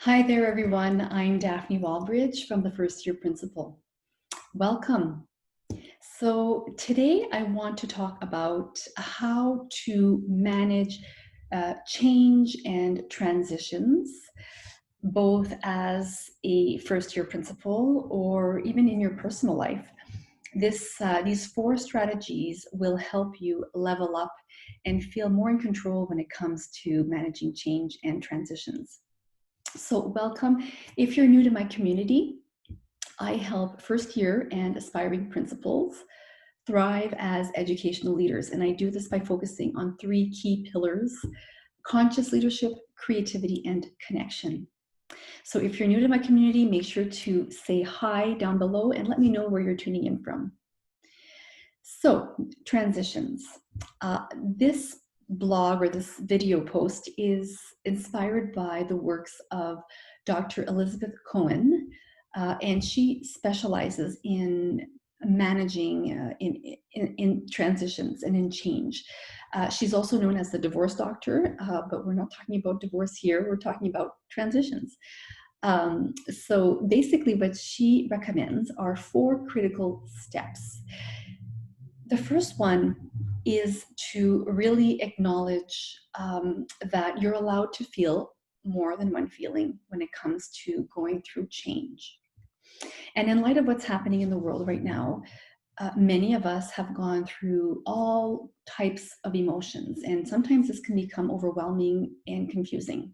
Hi there, everyone. I'm Daphne Walbridge from the First Year Principal. Welcome. So today I want to talk about how to manage change and transitions, both as a first year principal or even in your personal life. These 4 strategies will help you level up and feel more in control when it comes to managing change and transitions. So welcome. If you're new to my community, I help first year and aspiring principals thrive as educational leaders. And I do this by focusing on 3 key pillars: conscious leadership, creativity, and connection. So if you're new to my community, make sure to say hi down below and let me know where you're tuning in from. So transitions. This blog or this video post is inspired by the works of Dr. Elizabeth Cohen, and she specializes in managing in transitions and in change. She's also known as the divorce doctor, but we're not talking about divorce here. We're talking about transitions. So basically what she recommends are 4 critical steps. The first one is to really acknowledge that you're allowed to feel more than one feeling when it comes to going through change. And in light of what's happening in the world right now, many of us have gone through all types of emotions, and sometimes this can become overwhelming and confusing.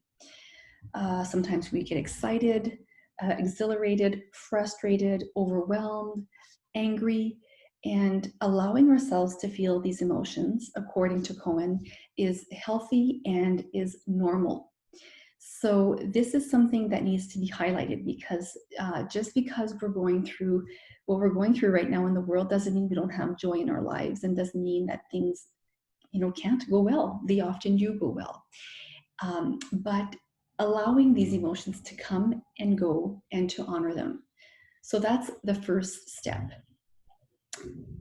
Sometimes we get excited, exhilarated, frustrated, overwhelmed, angry, and allowing ourselves to feel these emotions, according to Cohen, is healthy and is normal. So this is something that needs to be highlighted, because just because we're going through what we're going through right now in the world doesn't mean we don't have joy in our lives, and doesn't mean that things, can't go well. They often do go well. But allowing these emotions to come and go and to honor them. So that's the first step.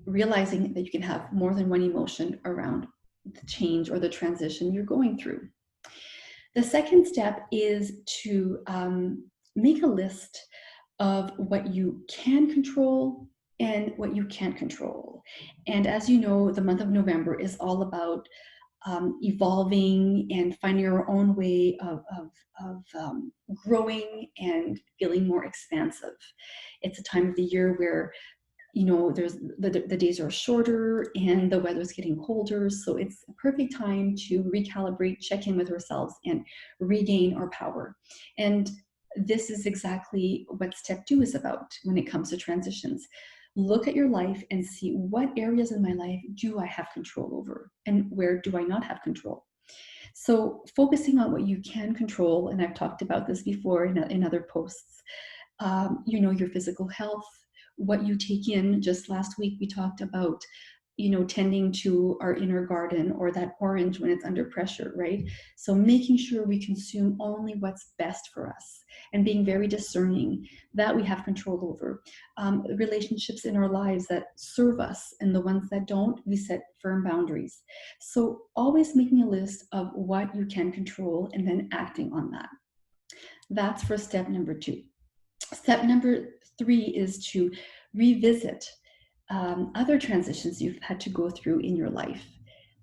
Realizing that you can have more than one emotion around the change or the transition you're going through. The second step is to make a list of what you can control and what you can't control. And as you know, the month of November is all about evolving and finding our own way of growing and feeling more expansive. It's a time of the year where there's the days are shorter and the weather's getting colder, so it's a perfect time to recalibrate, check in with ourselves, and regain our power. And this is exactly what step 2 is about when it comes to transitions. Look at your life and see what areas in my life do I have control over and where do I not have control. So focusing on what you can control, and I've talked about this before in other posts, your physical health, what you take in. Just last week we talked about tending to our inner garden, or that orange when it's under pressure, right? So making sure we consume only what's best for us and being very discerning that we have control over. Relationships in our lives that serve us, and the ones that don't, we set firm boundaries. So always making a list of what you can control and then acting on that. That's for step number 2. Step number 3 is to revisit other transitions you've had to go through in your life.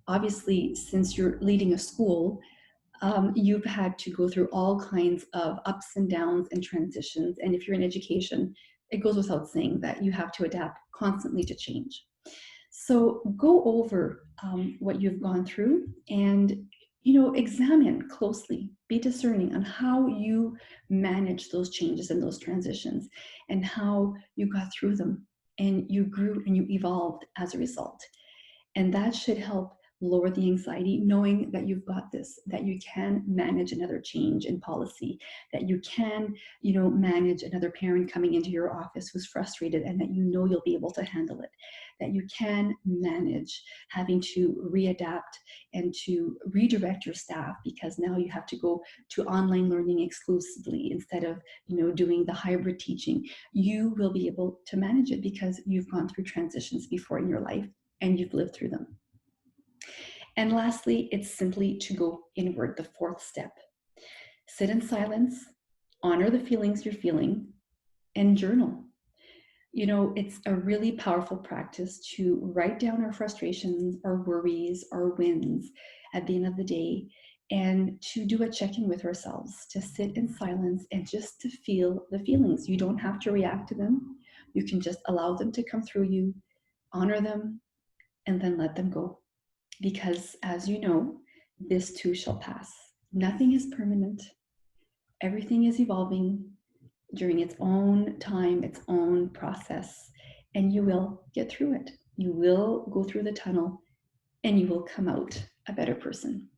Obviously, since you're leading a school, you've had to go through all kinds of ups and downs and transitions. And if you're in education, it goes without saying that you have to adapt constantly to change. So go over what you've gone through and examine closely, be discerning on how you manage those changes and those transitions, and how you got through them and you grew and you evolved as a result. And that should help lower the anxiety, knowing that you've got this, that you can manage another change in policy, that you can, manage another parent coming into your office who's frustrated, and that you'll be able to handle it, that you can manage having to readapt and to redirect your staff, because now you have to go to online learning exclusively instead of, doing the hybrid teaching. You will be able to manage it because you've gone through transitions before in your life and you've lived through them. And lastly, it's simply to go inward, the 4th step. Sit in silence honor the feelings you're feeling, and journal. It's a really powerful practice to write down our frustrations, our worries, our wins at the end of the day, and to do a check-in with ourselves, to sit in silence and just to feel the feelings. You don't have to react to them. You can just allow them to come through you, honor them, and then let them go. Because as you know, this too shall pass. Nothing is permanent. Everything is evolving during its own time, its own process, and you will get through it. You will go through the tunnel and you will come out a better person.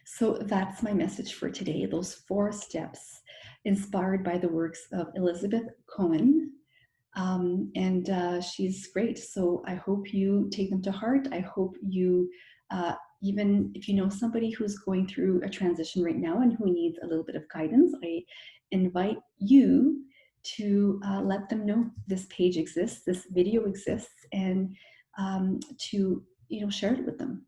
So that's my message for today, those 4 steps inspired by the works of Elizabeth Cohen. And she's great. So I hope you take them to heart. I hope you, even if you know somebody who's going through a transition right now and who needs a little bit of guidance, I invite you to let them know this page exists, this video exists, and to share it with them.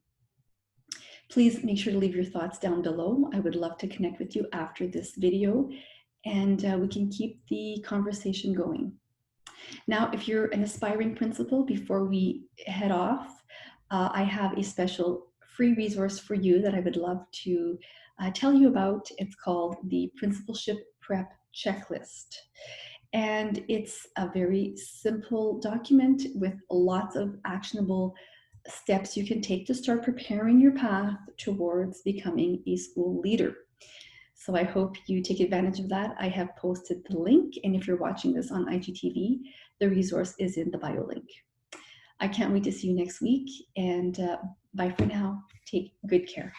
Please make sure to leave your thoughts down below. I would love to connect with you after this video, and we can keep the conversation going. Now, if you're an aspiring principal, before we head off, I have a special free resource for you that I would love to tell you about. It's called the Principalship Prep Checklist. And it's a very simple document with lots of actionable steps you can take to start preparing your path towards becoming a school leader. So I hope you take advantage of that. I have posted the link, and if you're watching this on IGTV, the resource is in the bio link. I can't wait to see you next week, and bye for now. Take good care.